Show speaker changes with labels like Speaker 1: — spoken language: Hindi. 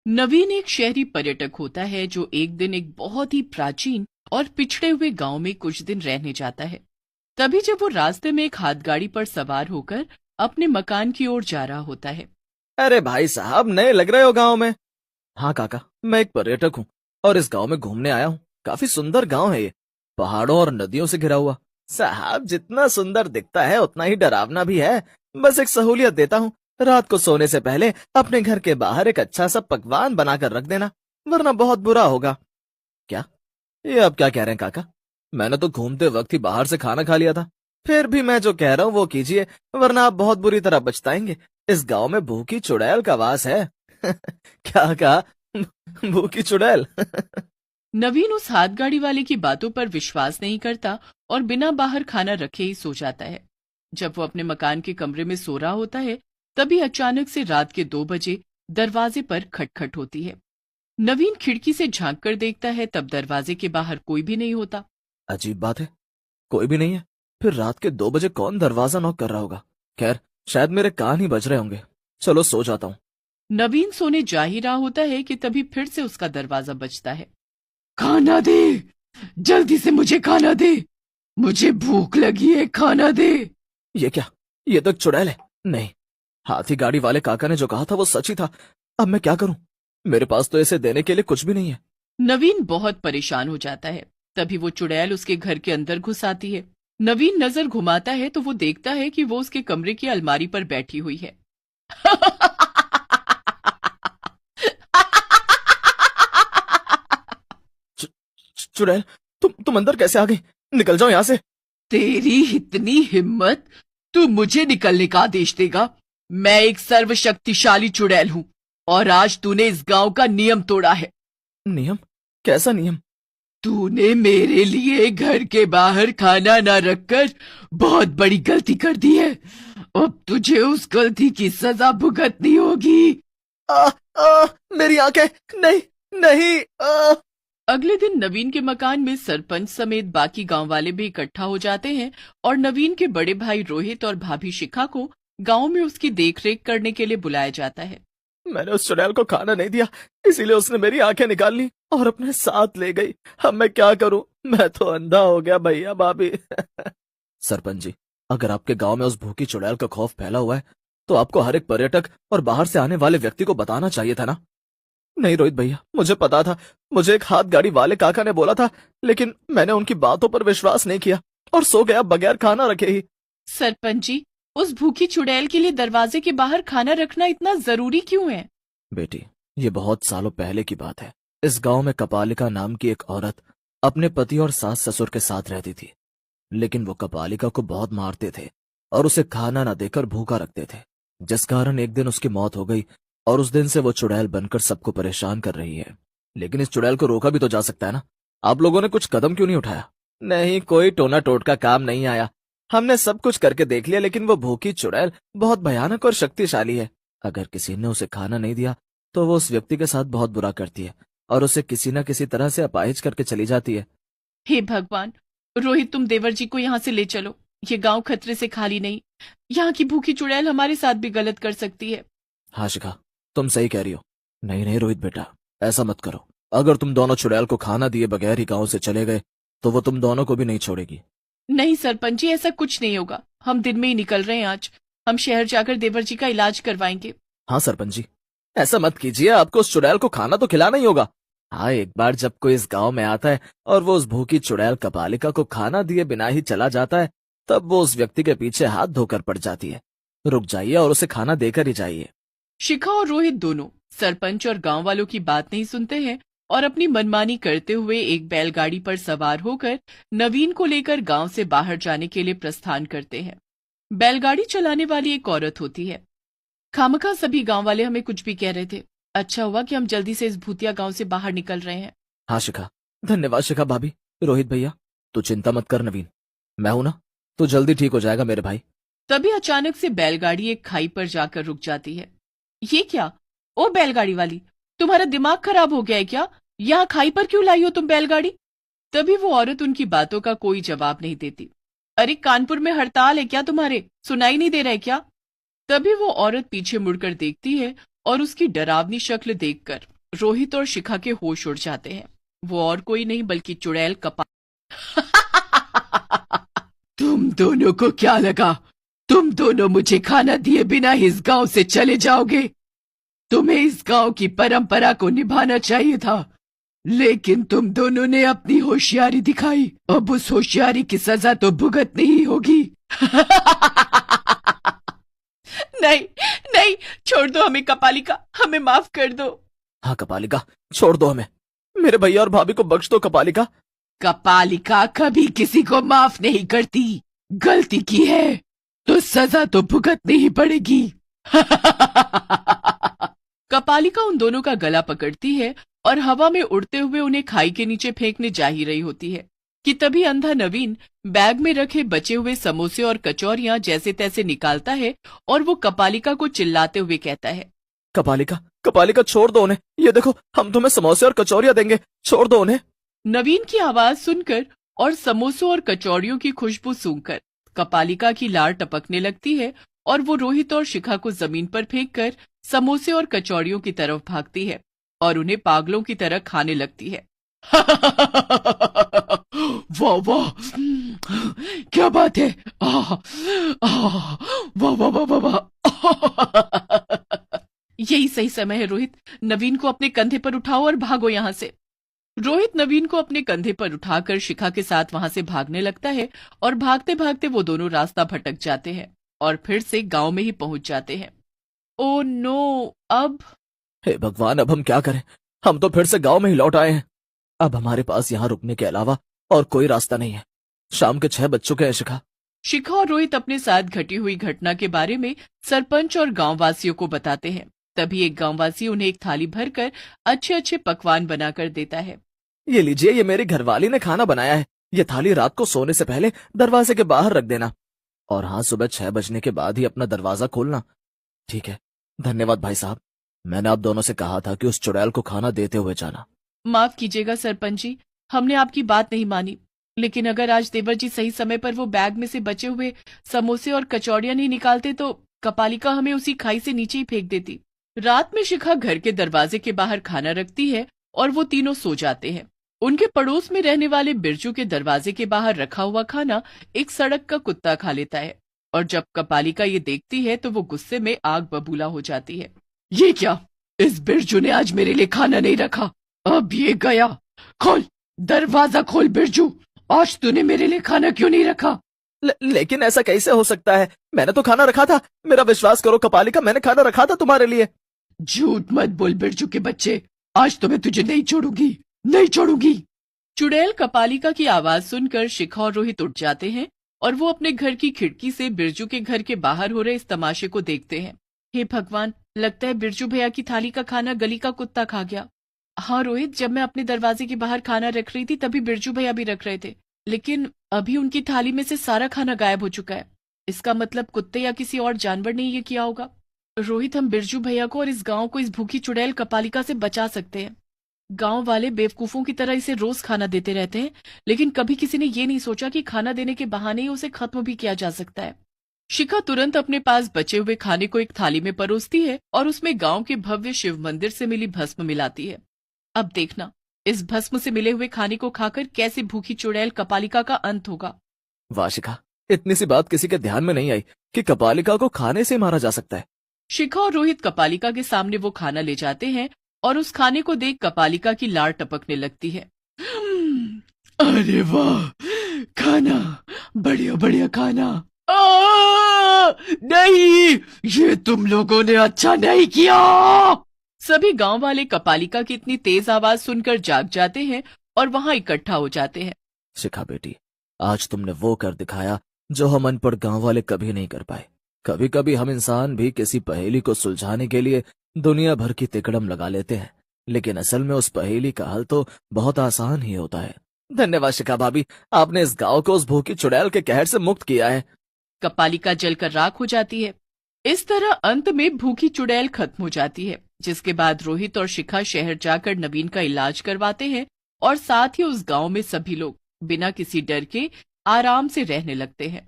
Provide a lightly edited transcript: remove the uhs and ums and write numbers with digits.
Speaker 1: नवीन एक शहरी पर्यटक होता है जो एक दिन एक बहुत ही प्राचीन और पिछड़े हुए गांव में कुछ दिन रहने जाता है। तभी जब वो रास्ते में एक हाथगाड़ी पर सवार होकर अपने मकान की ओर जा रहा होता है।
Speaker 2: अरे भाई साहब, नए लग रहे हो गांव में। हाँ काका, मैं एक पर्यटक हूँ और इस गांव में घूमने आया हूँ। काफी सुंदर गांव है ये, पहाड़ों और नदियों से घिरा हुआ। साहब, जितना सुंदर दिखता है उतना ही डरावना भी है। बस एक सहूलियत देता हूँ, रात को सोने से पहले अपने घर के बाहर एक अच्छा सा पकवान बनाकर रख देना, वरना बहुत बुरा होगा। क्या? ये आप क्या कह रहे हैं काका? मैंने तो घूमते वक्त ही बाहर से खाना खा लिया था। फिर भी मैं जो कह रहा हूँ वो कीजिए, वरना आप बहुत बुरी तरह पछताएंगे। इस गांव में भूखी चुड़ैल का वास है। क्या कहा? भूखी चुड़ैल?
Speaker 1: नवीन उस हाथगाड़ी वाले की बातों पर विश्वास नहीं करता और बिना बाहर खाना रखे ही सो जाता है। जब वो अपने मकान के कमरे में सो रहा होता है, तभी अचानक से रात के 2 बजे दरवाजे पर खटखट होती है। नवीन खिड़की से झांक कर देखता है, तब दरवाजे के बाहर कोई भी नहीं होता।
Speaker 2: अजीब बात है, कोई भी नहीं है। फिर रात के 2 बजे कौन दरवाजा नॉक कर रहा होगा? खैर, शायद मेरे कान ही बज रहे होंगे। चलो सो जाता हूँ।
Speaker 1: नवीन सोने जा ही रहा होता है कि तभी फिर से उसका दरवाजा बजता है। खाना दे, जल्दी से मुझे खाना दे, मुझे भूख लगी है, खाना दे।
Speaker 2: ये क्या? ये तो एक चुड़ैल है। नहीं, हाथी गाड़ी वाले काका ने जो कहा था वो सच ही था। अब मैं क्या करूं? मेरे पास तो इसे देने के लिए कुछ भी नहीं है।
Speaker 1: नवीन बहुत परेशान हो जाता है। तभी वो चुड़ैल उसके घर के अंदर घुस आती है। नवीन नजर घुमाता है तो वो देखता है कि वो उसके कमरे की अलमारी पर बैठी हुई है।
Speaker 2: चुड़ैल, तुम अंदर कैसे आ गई? निकल जाओ यहाँ से।
Speaker 1: तेरी इतनी हिम्मत, तू मुझे निकलने का आदेश देगा? मैं एक सर्वशक्तिशाली चुड़ैल हूँ और आज तूने इस गांव का नियम तोड़ा है।
Speaker 2: नियम? कैसा नियम?
Speaker 1: तूने मेरे लिए घर के बाहर खाना न रखकर बहुत बड़ी गलती कर दी है। अब तुझे उस गलती की सजा भुगतनी होगी।
Speaker 2: आ, मेरी आंखें! नहीं, नहीं।
Speaker 1: अगले दिन नवीन के मकान में सरपंच समेत बाकी गांव वाले भी इकट्ठा हो जाते हैं और नवीन के बड़े भाई रोहित और भाभी शिखा को गांव में उसकी देखरेख करने के लिए बुलाया जाता है।
Speaker 2: मैंने उस चुड़ैल को खाना नहीं दिया, इसीलिए उसने मेरी आंखें निकाल ली और अपने साथ ले गई। अब मैं क्या करूं? मैं तो अंधा हो गया भैया भाभी। सरपंच जी, अगर आपके गांव में उस भूखी चुड़ैल का खौफ फैला हुआ है तो आपको हर एक पर्यटक और बाहर से आने वाले व्यक्ति को बताना चाहिए था ना। नहीं रोहित भैया, मुझे पता था। मुझे एक हाथ गाड़ी वाले काका ने बोला था, लेकिन मैंने उनकी बातों पर विश्वास नहीं किया और सो गया बगैर खाना रखे ही।
Speaker 1: सरपंच जी, उस भूखी चुड़ैल के लिए दरवाजे के बाहर खाना रखना इतना जरूरी क्यों है?
Speaker 2: बेटी, ये बहुत सालों पहले की बात है। इस गांव में कपालिका नाम की एक औरत अपने पति और सास ससुर के साथ रहती थी, लेकिन वो कपालिका को बहुत मारते थे और उसे खाना न देकर भूखा रखते थे, जिस कारण एक दिन उसकी मौत हो गई और उस दिन से वो चुड़ैल बनकर सबको परेशान कर रही है। लेकिन इस चुड़ैल को रोका भी तो जा सकता है ना। आप लोगों ने कुछ कदम क्यों नहीं उठाया? नहीं, कोई टोना टोटका काम नहीं आया। हमने सब कुछ करके देख लिया, लेकिन वो भूखी चुड़ैल बहुत भयानक और शक्तिशाली है। अगर किसी ने उसे खाना नहीं दिया तो वो उस व्यक्ति के साथ बहुत बुरा करती है और उसे किसी न किसी तरह से अपाहिज करके चली जाती है।
Speaker 1: हे भगवान! रोहित, तुम देवर जी को यहाँ से ले चलो। ये गांव खतरे से खाली नहीं। यहाँ की भूखी चुड़ैल हमारे साथ भी गलत कर सकती है।
Speaker 2: हाँ शिखा, तुम सही कह रही हो। नहीं नहीं रोहित बेटा, ऐसा मत करो। अगर तुम दोनों चुड़ैल को खाना दिए बगैर ही गांव से चले गए तो वो तुम दोनों को भी नहीं छोड़ेगी।
Speaker 1: नहीं सरपंच जी, ऐसा कुछ नहीं होगा। हम दिन में ही निकल रहे हैं आज। हम शहर जाकर देवर जी का इलाज करवाएंगे।
Speaker 2: हाँ सरपंच जी, ऐसा मत कीजिए। आपको उस चुड़ैल को खाना तो खिलाना ही होगा। हाँ, एक बार जब कोई इस गांव में आता है और वो उस भूखी चुड़ैल कपालिका को खाना दिए बिना ही चला जाता है, तब वो उस व्यक्ति के पीछे हाथ धोकर पड़ जाती है। रुक जाइए और उसे खाना देकर ही जाइए।
Speaker 1: शिखा और रोहित दोनों सरपंच और गांव वालों की बात नहीं सुनते हैं और अपनी मनमानी करते हुए एक बैलगाड़ी पर सवार होकर नवीन को लेकर गांव से बाहर जाने के लिए प्रस्थान करते हैं। बैलगाड़ी चलाने वाली एक औरत होती है। खामखा सभी गांव वाले हमें कुछ भी कह रहे थे। अच्छा हुआ कि हम जल्दी से इस भूतिया गांव से बाहर निकल रहे हैं।
Speaker 2: हाँ शिखा, धन्यवाद शिखा भाभी। रोहित भैया, तू चिंता मत कर नवीन, मैं हूं ना। तू जल्दी ठीक हो जाएगा मेरे भाई।
Speaker 1: तभी अचानक से बैलगाड़ी एक खाई पर जाकर रुक जाती है। ये क्या? ओ बैलगाड़ी वाली, तुम्हारा दिमाग खराब हो गया है क्या? यहाँ खाई पर क्यों लाई हो तुम बैलगाड़ी? तभी वो औरत उनकी बातों का कोई जवाब नहीं देती। अरे कानपुर में हड़ताल है क्या तुम्हारे? सुनाई नहीं दे रहा है क्या? तभी वो औरत पीछे मुड़कर देखती है और उसकी डरावनी शक्ल देखकर रोहित और शिखा के होश उड़ जाते हैं। वो और कोई नहीं बल्कि चुड़ैल तुम दोनों को क्या लगा तुम दोनों मुझे खाना दिए बिना इस गांव से चले जाओगे? तुम्हें इस गांव की परंपरा को निभाना चाहिए था, लेकिन तुम दोनों ने अपनी होशियारी दिखाई। अब उस होशियारी की सजा तो भुगतनी ही होगी। नहीं नहीं, छोड़ दो हमें कपालिका, हमें माफ कर दो।
Speaker 2: हाँ कपालिका, छोड़ दो हमें, मेरे भैया और भाभी को बख्श दो कपालिका।
Speaker 1: कपालिका कभी किसी को माफ नहीं करती। गलती की है तो सजा तो भुगतनी ही पड़ेगी। कपालिका उन दोनों का गला पकड़ती है और हवा में उड़ते हुए उन्हें खाई के नीचे फेंकने जा ही रही होती है कि तभी अंधा नवीन बैग में रखे बचे हुए समोसे और कचौरियां जैसे तैसे निकालता है और वो कपालिका को चिल्लाते हुए कहता है,
Speaker 2: कपालिका कपालिका छोड़ दो उन्हें, ये देखो हम तुम्हें समोसे और कचौरियां देंगे, छोड़ दो उन्हें।
Speaker 1: नवीन की आवाज सुनकर और समोसों और कचौड़ियों की खुशबू सूंघकर कपालिका की लार टपकने लगती है और वो रोहित और शिखा को जमीन पर फेंककर समोसे और कचौड़ियों की तरफ भागती है और उन्हें पागलों की तरह खाने लगती है। वाह वाह, क्या बात है, वाह वाह वाह वाह वाह। यही सही समय है रोहित, नवीन को अपने कंधे पर उठाओ और भागो यहाँ से। रोहित नवीन को अपने कंधे पर उठाकर शिखा के साथ वहां से भागने लगता है और भागते भागते वो दोनों रास्ता भटक जाते हैं और फिर से गांव में ही पहुंच जाते हैं। ओ नो, अब
Speaker 2: हे भगवान, अब हम क्या करें? हम तो फिर से गांव में ही लौट आए हैं। अब हमारे पास यहाँ रुकने के अलावा और कोई रास्ता नहीं है। शाम के 6 बज चुके हैं शिखा।
Speaker 1: शिखा और रोहित अपने साथ घटी हुई घटना के बारे में सरपंच और गांववासियों को बताते हैं। तभी एक गांववासी उन्हें एक थाली भरकर अच्छे अच्छे पकवान बनाकर देता है।
Speaker 2: ये लीजिए, ये मेरी घरवाली ने खाना बनाया है। ये थाली रात को सोने से पहले दरवाजे के बाहर रख देना, और हाँ, सुबह 6 बजने के बाद ही अपना दरवाजा खोलना। ठीक है, धन्यवाद भाई साहब। मैंने आप दोनों से कहा था कि उस चुड़ैल को खाना देते हुए जाना।
Speaker 1: माफ कीजिएगा सरपंच जी, हमने आपकी बात नहीं मानी, लेकिन अगर आज देवर जी सही समय पर वो बैग में से बचे हुए समोसे और कचौड़ियां नहीं निकालते तो कपालिका हमें उसी खाई से नीचे ही फेंक देती। रात में शिखा घर के दरवाजे के बाहर खाना रखती है और वो तीनों सो जाते हैं। उनके पड़ोस में रहने वाले बिरजू के दरवाजे के बाहर रखा हुआ खाना एक सड़क का कुत्ता खा लेता है और जब कपालिका ये देखती है तो वो गुस्से में आग बबूला हो जाती है। ये क्या, इस बिरजू ने आज मेरे लिए खाना नहीं रखा, अब ये गया। खोल दरवाजा, खोल बिरजू, आज तूने मेरे लिए खाना क्यों नहीं रखा?
Speaker 2: लेकिन ऐसा कैसे हो सकता है? मैंने तो खाना रखा था, मेरा विश्वास करो कपालिका, मैंने खाना रखा था तुम्हारे लिए।
Speaker 1: झूठ मत बोल बिरजू के बच्चे, आज तो मैं तुझे नहीं छोड़ूंगी, नहीं छोड़ूंगी। चुड़ैल कपालिका की आवाज सुनकर शिखा और रोहित उठ जाते हैं और वो अपने घर की खिड़की से बिरजू के घर के बाहर हो रहे इस तमाशे को देखते हैं। हे भगवान, लगता है बिरजू भैया की थाली का खाना गली का कुत्ता खा गया। हाँ रोहित, जब मैं अपने दरवाजे के बाहर खाना रख रही थी तभी बिरजू भैया भी रख रहे थे, लेकिन अभी उनकी थाली में से सारा खाना गायब हो चुका है। इसका मतलब कुत्ते या किसी और जानवर ने ये किया होगा। रोहित, हम बिरजू भैया को और इस गांव को इस भूखी चुड़ैल कपालिका से बचा सकते हैं। गांव वाले बेवकूफों की तरह इसे रोज खाना देते रहते हैं, लेकिन कभी किसी ने ये नहीं सोचा कि खाना देने के बहाने ही उसे खत्म भी किया जा सकता है। शिखा तुरंत अपने पास बचे हुए खाने को एक थाली में परोसती है और उसमें गांव के भव्य शिव मंदिर से मिली भस्म मिलाती है। अब देखना, इस भस्म से मिले हुए खाने को खाकर कैसे भूखी चुड़ैल कपालिका का अंत होगा।
Speaker 2: वाह शिखा, इतनी सी बात किसी के ध्यान में नहीं आई कि कपालिका को खाने से मारा जा सकता है।
Speaker 1: शिखा और रोहित कपालिका के सामने वो खाना ले जाते हैं और उस खाने को देख कपालिका की लार टपकने लगती है। अरे वाह, खाना, बढ़िया बढ़िया खाना। नहीं, ये तुम लोगों ने अच्छा नहीं किया। सभी गांव वाले कपालिका की इतनी तेज आवाज सुनकर जाग जाते हैं और वहां इकट्ठा हो जाते हैं।
Speaker 2: शिखा बेटी, आज तुमने वो कर दिखाया जो हम अनपढ़ गांव वाले कभी नहीं कर पाए। कभी कभी हम इंसान भी किसी पहेली को सुलझाने के लिए दुनिया भर की तिकड़म लगा लेते हैं, लेकिन असल में उस पहेली का हल तो बहुत आसान ही होता है। धन्यवाद शिखा भाभी, आपने इस गांव को उस भूखी चुड़ैल के कहर से मुक्त किया है।
Speaker 1: कपालिका जलकर राख हो जाती है। इस तरह अंत में भूखी चुड़ैल खत्म हो जाती है, जिसके बाद रोहित और शिखा शहर जाकर नवीन का इलाज करवाते हैं और साथ ही उस गांव में सभी लोग बिना किसी डर के आराम से रहने लगते हैं।